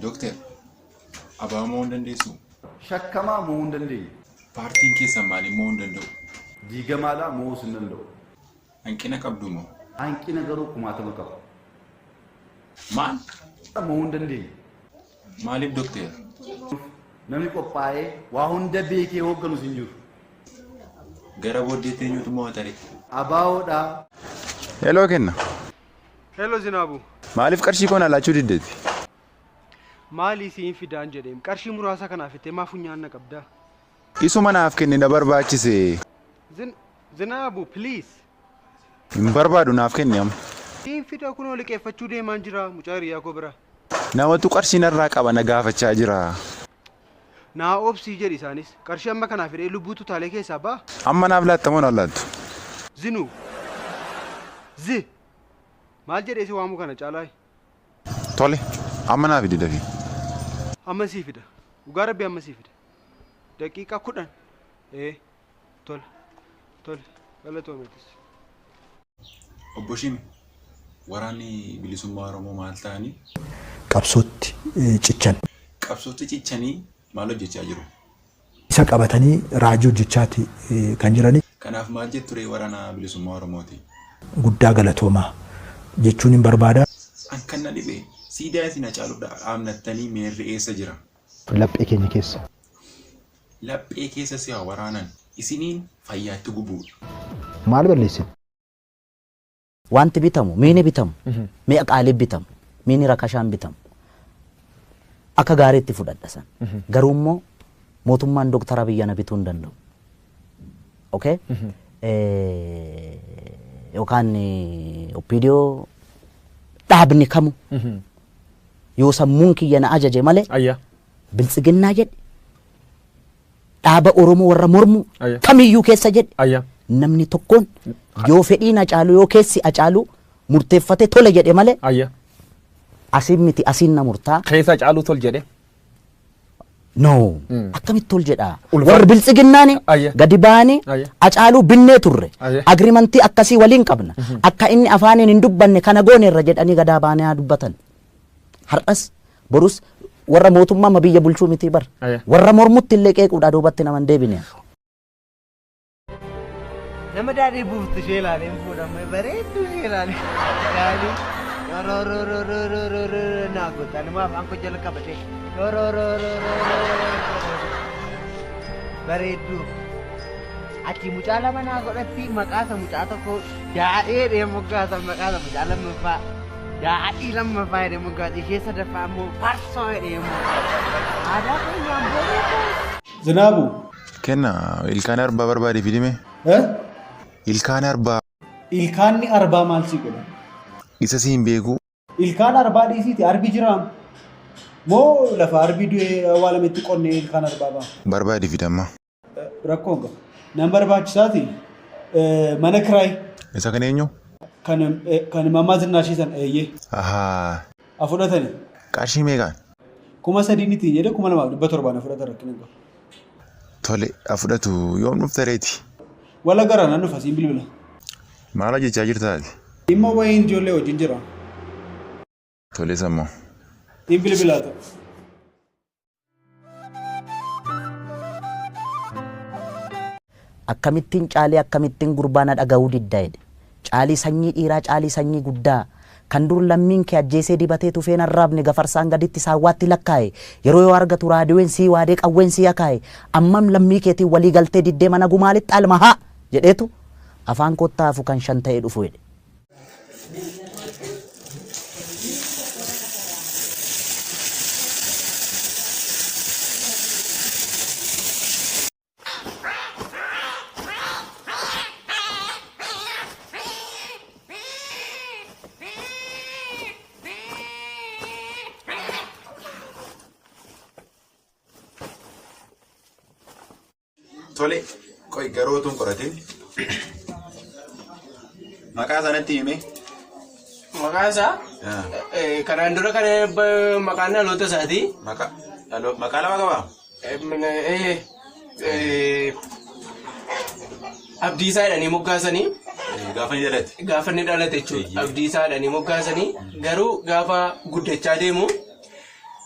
Doctor, abaa moo hin dandeessu? Shakkamaa moo hin dandeenye? Paartiin keessan maali moo hin danda'u? Diigamaadhaa moo hin danda'u? Hanqina qabdu moo? Hanqina garuu kumaatama qaba. Maal? Moo hin dandeenye? Maaliif doctor? Namni qophaa'ee waa hunda beekee hoogganus hin jiru. Gara booddeetti eenyutu mo'atare? Abaawoodhaa. Hello kenna. Hello Zinaabu. Maaliif qarshii koon alaachuu diddeeti? Maali siin fidaan jedheem qarshii muraasa kanaaf itti maaf nyaanna qabda? Isuma naaf kenni na barbaachise. Zinaabu please. Hin barbaadu naaf kenni amma. Siin fida kunoo liqeeffachuu deemaan jira mucaa hiriyaa koo bira. Namatu qarshii narraa qaba na gaafachaa jira. Naa obsii jedhi isaanis qarshii amma kanaaf hidhee lubbuutu taalee keessaa ba'a. Amma naaf laatta moo naaf laattu? Zinu. Maal jedhee si waamuu kana caalaa? Tole amma naaf hidhi dafii. Amma sii fida. Dhugaa rabbi amma sii fida. Daqiiqaa 10. Tole. Galatoomeetis. Obbo Shimi, waraanni bilisummaa Oromoo maal ta'anii? Qabsootti cichan. Qabsootti cichanii maal hojjechaa jiru? Isa qabatanii raajii hojjechaati kan jirani. Kanaaf maal jettu ree waraana bilisummaa Oromooti? Guddaa galatoomaa jechuun hin barbaada. An kan na dhibee siidaa isin Hacaaluudha amnattanii meerri eessa jira? Laphee keenya keessa. Laphee keessa si'a waraanan isiniin fayyaatti gubuudha. Maal balleessin? Wanti bitamu, miini bitamu, mi'a qaalii bitamu, miini rakashaan bitamu. Akka gaariitti fudhadhasan. Garuu immoo mootummaan Dooktar Abiyyi ana bituu hin danda'u. Okay? Yookaan opiidiyoo dhaabni kamu yoo sammuun kiyya na ajaje malee biltsiginnaa jedhe dhaaba Oromoo warra mormu kamiyyuu keessa jedhe namni tokkoon yoo fedhiin Hacaalu yoo keessi Hacaalu murteeffate tole jedhe malee asiin miti asiin na murtaa keessa Hacaalu tol jedhe no akkamitti tol jedha warri biltsiginnaani gadi baanii Hacaalu binnee turre agriimantii akkasii waliin qabna akka inni afaaniin hin dubbanne kana goone irra jedhanii gadaa baanii haa dubbatan har'as borus warra mootummaa biyya bulchuu miti bar warra mormutti illee qeequudha duubatti naman deebine nama daadhii buuftu ishee ilaalee fuudhamee bareeddu ishee ilaalee daadhii naa gootaan maaf anko jala qabatee bareeddu ati mucaa lama naa godhatti maqaasa mucaa tokko daadhee dhee moggaasa maqaasa mucaa lammaffaa daadhii lammaffaa jedhee moggaasa ishee sadaffaa immoo farsoo jedhee aadaa keenyaan boodee. Zinaabu. Kenna ilkaan arbaa barbaade fidime. Ilkaan arbaa. Ilkaanni arbaa maal si godha? Isa si hin beeku. Ilkaan arbaa dhiisiiti arbi jiraam. Moo lafa arbi du'ee awwaalametti qonnee ilkaan arbaa ba'a? Barbaade fidamma. Rakkoon qaba. Nan barbaachisaati mana kiraay. Isa kan eenyu? Kan mammaa zinnaashiisan eeyyee. Ahaa. Afudhatani. Qarshii meeqaan? 3,000 jedhe 2,700 afudhatan rakkina qaba. Tole afudhatu yoom dhufta reeti? Wala gara nan dhufa siin bilbila. Maal hojjechaa jirtaati? Dhimma wayiin ijoollee wajjin jira. Tole sammoo. Siin bilbilaa ta'u. akkamittiin caalee akkamittiin gurbaana dhaga'uu diddaa jedhe caalii sanyii dhiiraa caalii sanyii guddaa kan dur lammiin kee ajjeesee dibatee tufeen arraabne gafarsaan gaditti saawwaatti lakkaa'e yeroo yoo argatu raadiyoon sii waadee qawween sii akaa'e ammam lammii keetiin walii galtee diddee mana gumaalitti almahaa jedheetu afaan kottaafu kan shan ta'ee dhufu jedhe. Tole, koi garootun qoratin. Maqaa sanatti hime. Maqaa isaa? Kanaan dura kan maqaan dhaloota isaati. Maqaa lama qabaa? abdiisaadhanii moggaasanii gaafa inni dhalate jechuudha. Abdiisaadhanii moggaasanii garuu gaafa guddachaa deemu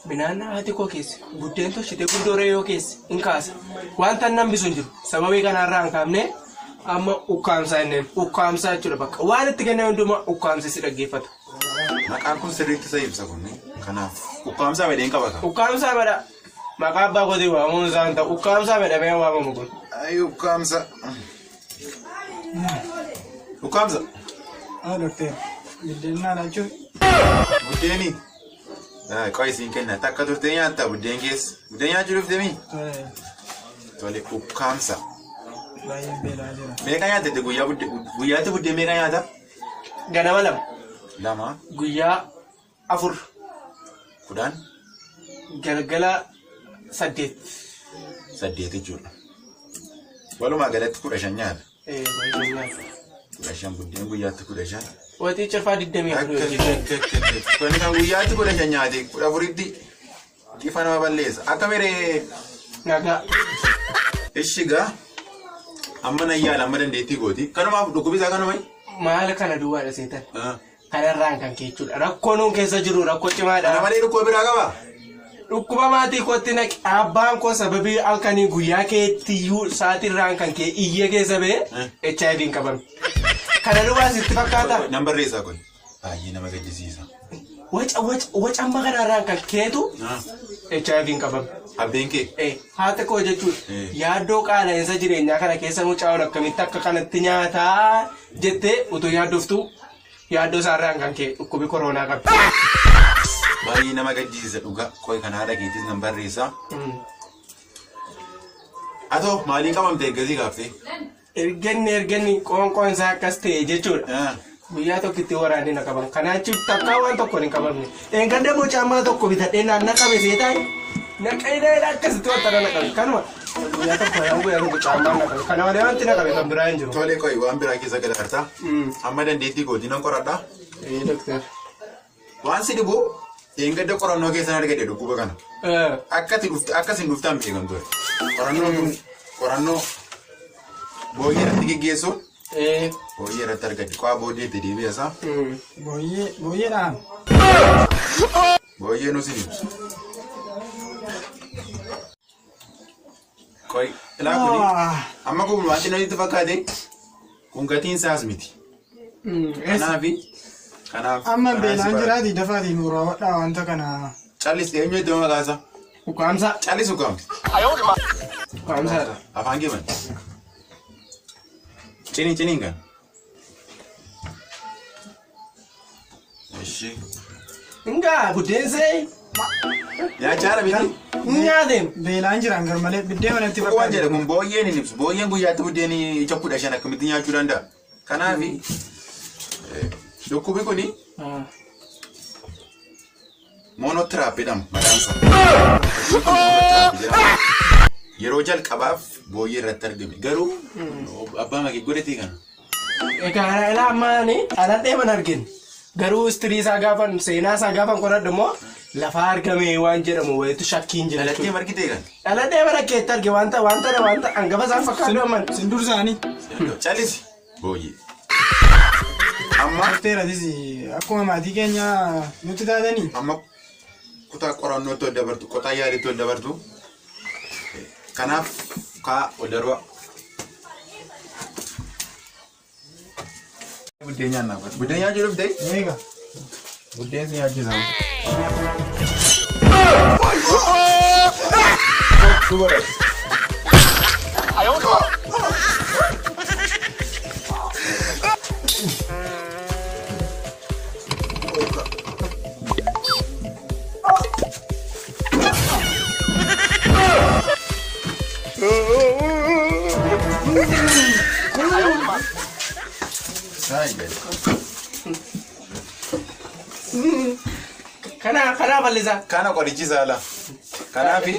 binaan haati koo keessa buddeen tolchitee guddooree yoo keessa hin kaasa. Wanta nambisu hin jiru. Sababii kanarraa hin kaafne amma ukkaamsaa inni ukkaamsaa jechuudha bakka. Waan itti kennee hundumaa ukkaamsa si dhaggeeffata. Maqaan kun sirriitti isa ibsa kun. Kanaaf ukkaamsaa badeen qaba kan. Ukkaamsaa bada maqaa abbaa kootii waamuun isaan ta'u ukkaamsaa badhamee waamamu kun. Ayi ukkaamsa. Ukkaamsa. Doktor, buddeen naa jechuun. Buddeeni. Qoy siin kenna takka turtee nyaatta buddeen keessa. Buddeen nyaachuu dhuftee mi? Tole ukkaamsa. Baay'ee beelaa jira. Meeqa nyaatte guyyaatti buddeen meeqa nyaata? Ganama lama. Lama. Guyyaa 4. 10. Galgala 8. 8 jechuudha. Walumaa galatti 15 nyaata. 15 buddeen guyyaatti 15. Watii cirfaa 20 Kuni kan guyyaatti 15 nyaate 14tti ifa nama balleessa. Akka meree nagaa. Ishigaa amma nayyaala amma dandeettii gooti. Kanumaaf dhukkubisaa kanumai? Maal kana duwwaadha seetan. Kanarraan kan keechuudha. Rakkoo nuun keessa jiru rakkoo cimaadha. Kana malee dhukkuba biraa qaba? Dhukkuba maatii kootti naqi abbaan koo sababii halkanii guyyaa keettiyyuu saatirraan kan kee iyya keessa ba'e HIV hin qabame. Kana duwwaa sitti fakkaata? Nan barreessaa kun. Baay'ee nama gaddisiisa. Waca amma kanarraan kan keetu HIV hin qabame. Abbeen kee? Haati koo jechuudha. Yaaddoo qaala'insa jireenyaa kana keessa mucaa'uun akkamitti akka kanatti nyaataa jettee utuu yaaddoftu yaaddoo isaarraan kan kee dhukkubi koronaa qabdi. Baay'ee nama gaddisiisa dhugaa. Qoy kana haadha keetis nan barreessaa. Atoo maaliin qabamte eeggasii gaaffee? Erganni qoonqoon isaa akkas ta'e jechuudha. Guyyaa tokkitti waraanni na qaban. Kanaachiif takkaa waan tokko hin qabamne. Eeggadda bocaammaa tokko bitadhee naanna qabe seetaan. Naqaidee akkasitti wanta na qabe. Kanuma guyyaa tokko bocaammaa na qabe. Kana malee wanti na qabe kan biraa hin jiru. Tole qoy waan biraa keessa galaartaa. Amma dandeettii gootii nan qoradhaa. Doktor. Waan si dhibu eeggadda qorannoo keessan argate dhukkuba kana. Akkasin dhuftaan beekan ture. Qorannoo booyyee irratti geggeessuun. Booyyee irratti argate qo'a booddee itti deebi'asaa. Booyyeedhaan. Booyyee nusi ibsu. Qoy ilaa kuni amma kun wanti nuti fakkaate kun gatiin isaas miti. Kanaaf. Amma beelaan jiraati dafaatii nuuraa wadhaa wanta kana. Callis eenyu itti maqaasa? Ukkaamsa. Callis ukkaamsa. Ukkaamsaadha. Afaan keeman. Ciniin kan. Eshi. Enggak, buddeen Nyaachaadha miti. Nyaatem. Beelaan jiraan garmalee biddeen manatti bakka. Waan jedhe kun booyyeen hin ibsu. Booyyeen guyyaatti buddeen 15 akkamitti nyaachuu danda'a? Kanaafi dhukkubi kuni monotiraappii jedhama maqaan isaa. Yeroo jalqabaaf booyyee irratti argame. Garuu abbaa makee godhatee kana. Egaa ilaa ammaani aladhee man argin. Garuu istirii isaa gaafan seenaa isaa gaafan qoradhu immoo lafa argame waan jedhamu wayitu shakkiin jira. Aladhee margitee kan. Aladhee man akkeetti arge wanta hangafa isaan fakkaatu amman. Sindur isaanii. Calisi booyyee. Amma teeratis akkuma maatii keenya nuti taatanii. Amma kutaa qorannootti ol dabartu, kutaa yaadiitti ol dabartu. Kanaaf kaa ol darba. Buddeen nyaannaaf. Buddeen nyaachuu dhuftee? Meeqa? Buddeen si nyaachisaa. Dubara. Kana balisa. Kana qorichiisa ala. Kanaafi.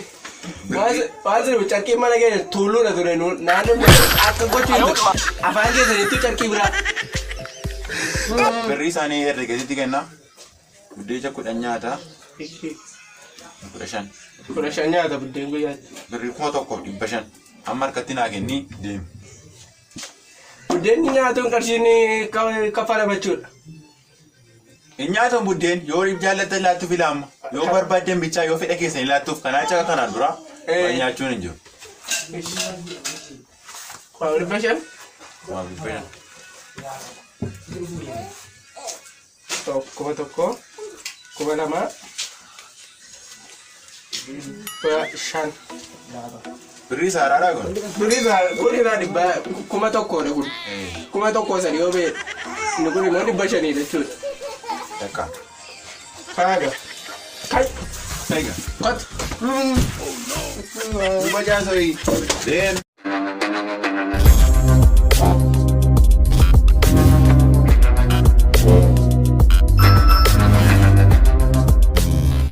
Waasir carqii mana keenya tuuluudha ture naannoo akka gochuun afaan keessanitti carqii biraa. Birrii isaanii herreegasitti kenna. Buddeecha 10 nyaata. 15. 15 nyaata buddeen guyyaatti. Birrii 1,500. Amma harkatti naa kenni deemu. Buddeen nyaatuun qarshiin kaffalama jechuudha. Nyaatan buddeen yoo jaallatan laattuuf ilaama. Yoo barbaadan bichaa yoo fedha keessan laattuuf kanaa caga kanaan dura nyaachuun hin jiru. Waa waliin bashan? Waa waliin Tokko, kuma lama, shan. Birrii saaraadhaa kun? Birrii dhibba kuma tokkodha kun. Kuma tokko sadi yoo ba'e inni kun immoo dhibba shaniidha jechuudha. Takka. Faaga. Kai. Eega. Kot. Dhibba jaasoo. Deen.